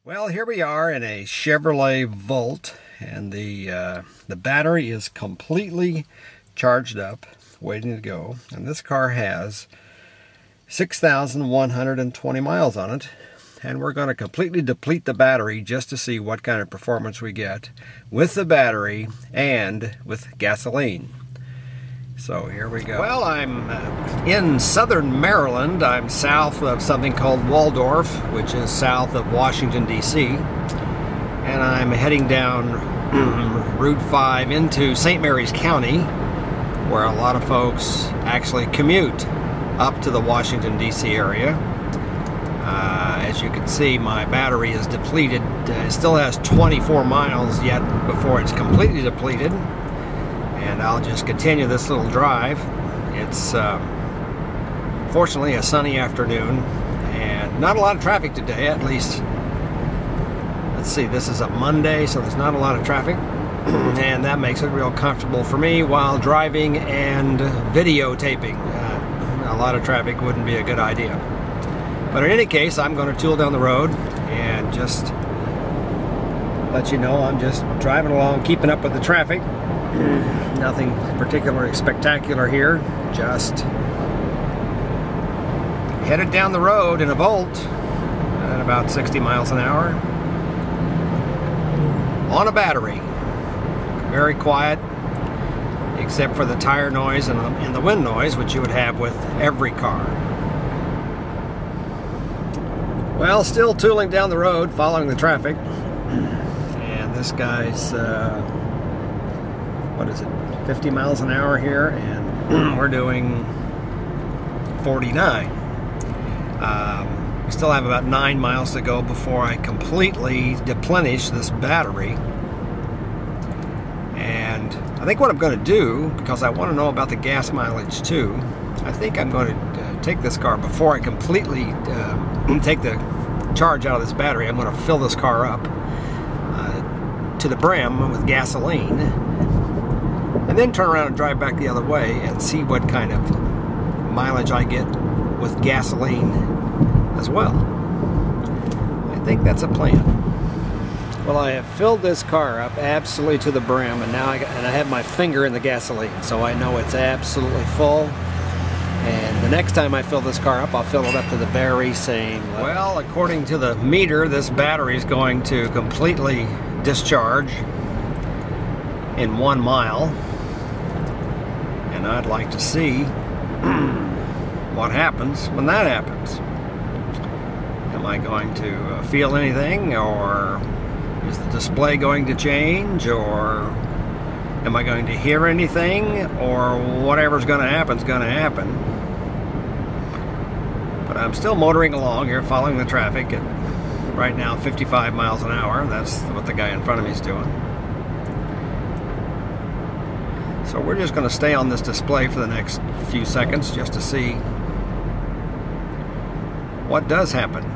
Well, here we are in a Chevrolet Volt, and the battery is completely charged up, waiting to go. And this car has 6,120 miles on it, and we're going to completely deplete the battery just to see what kind of performance we get with the battery and with gasoline. So here we go. Well, I'm in southern Maryland. I'm south of something called Waldorf, which is south of Washington, D.C. And I'm heading down Route 5 into St. Mary's County, where a lot of folks actually commute up to the Washington, D.C. area. As you can see, my battery is depleted. It still has 24 miles yet before it's completely depleted. And I'll just continue this little drive. It's fortunately a sunny afternoon and not a lot of traffic today, at least. Let's see, this is a Monday, so there's not a lot of traffic. And that makes it real comfortable for me while driving and videotaping. A lot of traffic wouldn't be a good idea. But in any case, I'm going to tool down the road and just let you know I'm just driving along, keeping up with the traffic. Nothing particularly spectacular here, just headed down the road in a Volt at about 60 miles an hour on a battery. Very quiet, except for the tire noise and the wind noise, which you would have with every car. Well, still tooling down the road, following the traffic, and this guy's what is it, 50 miles an hour here, and we're doing 49. We still have about 9 miles to go before I completely deplenish this battery. And I think what I'm going to do, because I want to know about the gas mileage too, I think I'm going to take this car before I completely take the charge out of this battery. I'm going to fill this car up to the brim with gasoline, and then turn around and drive back the other way and see what kind of mileage I get with gasoline as well. I think that's a plan. Well, I have filled this car up absolutely to the brim, and now I have my finger in the gasoline, so I know it's absolutely full. And the next time I fill this car up, I'll fill it up to the very same level. Well, according to the meter, this battery is going to completely discharge in 1 mile. And I'd like to see what happens when that happens. Am I going to feel anything, or is the display going to change, or am I going to hear anything, or whatever's going to happen is going to happen? But I'm still motoring along here, following the traffic at right now 55 miles an hour. That's what the guy in front of me is doing. So we're just going to stay on this display for the next few seconds just to see what does happen.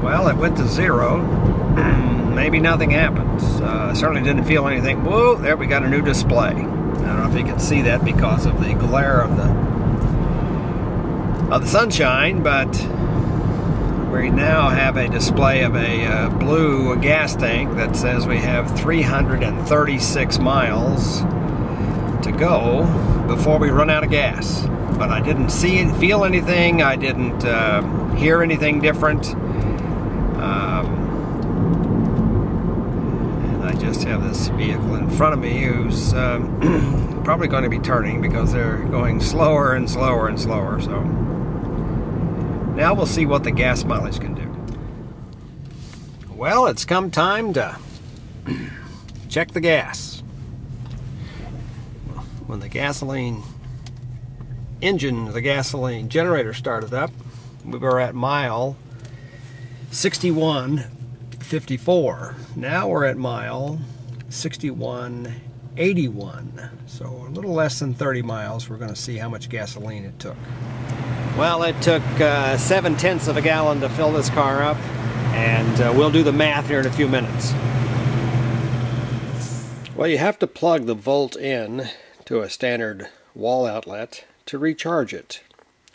Well, it went to 0. Maybe nothing happens. Certainly didn't feel anything. Whoa, there we got a new display. I don't know if you can see that because of the glare of the sunshine, but we now have a display of a blue gas tank that says we have 336 miles to go before we run out of gas. But I didn't feel anything. I didn't hear anything different. And I just have this vehicle in front of me who's probably going to be turning because they're going slower and slower and slower. So now we'll see what the gas mileage can do. Well, it's come time to check the gas. When the gasoline engine, the gasoline generator started up, we were at mile 61 54. Now we're at mile 6181. So a little less than 30 miles. We're going to see how much gasoline it took. Well, it took 7/10 of a gallon to fill this car up, and we'll do the math here in a few minutes. Well, you have to plug the volt in to a standard wall outlet to recharge it.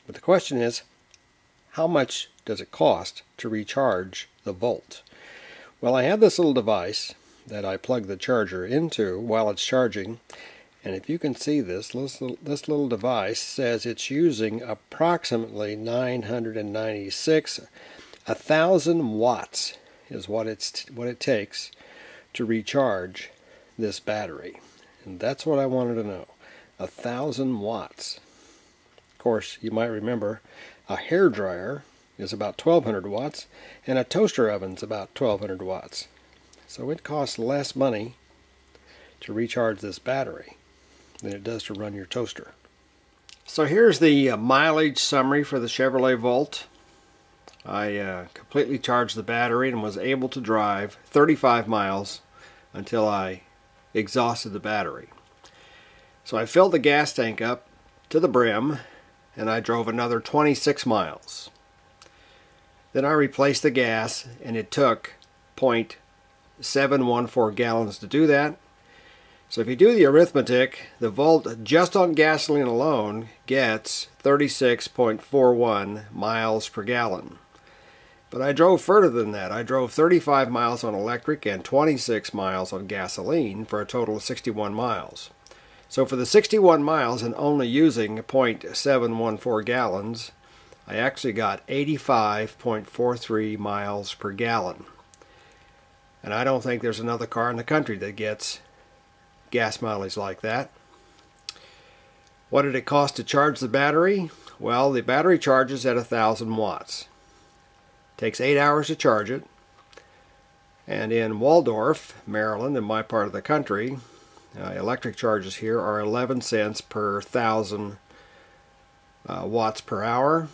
But the question is, how much does it cost to recharge the volt? Well, I have this little device that I plug the charger into while it's charging, and if you can see this little device says it's using approximately 996, 1,000 watts is what it takes to recharge this battery. And that's what I wanted to know. 1,000 watts. Of course, you might remember a hair dryer is about 1,200 watts and a toaster oven's about 1,200 watts. So it costs less money to recharge this battery than it does to run your toaster. So here's the mileage summary for the Chevrolet Volt. I completely charged the battery and was able to drive 35 miles until I exhausted the battery. So I filled the gas tank up to the brim and I drove another 26 miles. Then I replaced the gas, and it took 0.714 gallons to do that. So if you do the arithmetic, the Volt just on gasoline alone gets 36.41 miles per gallon. But I drove further than that. I drove 35 miles on electric and 26 miles on gasoline for a total of 61 miles. So for the 61 miles and only using 0.714 gallons, I actually got 85.43 miles per gallon. And I don't think there's another car in the country that gets gas mileage like that. What did it cost to charge the battery? Well, the battery charges at 1,000 watts. It takes 8 hours to charge it. And in Waldorf, Maryland, in my part of the country, electric charges here are 11 cents per 1,000 watts per hour.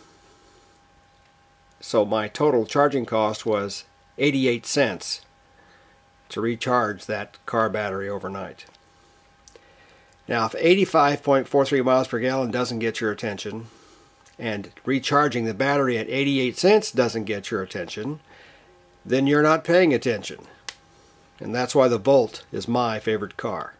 So my total charging cost was 88 cents to recharge that car battery overnight. Now, if 85.43 miles per gallon doesn't get your attention, and recharging the battery at 88 cents doesn't get your attention, then you're not paying attention. And that's why the Volt is my favorite car.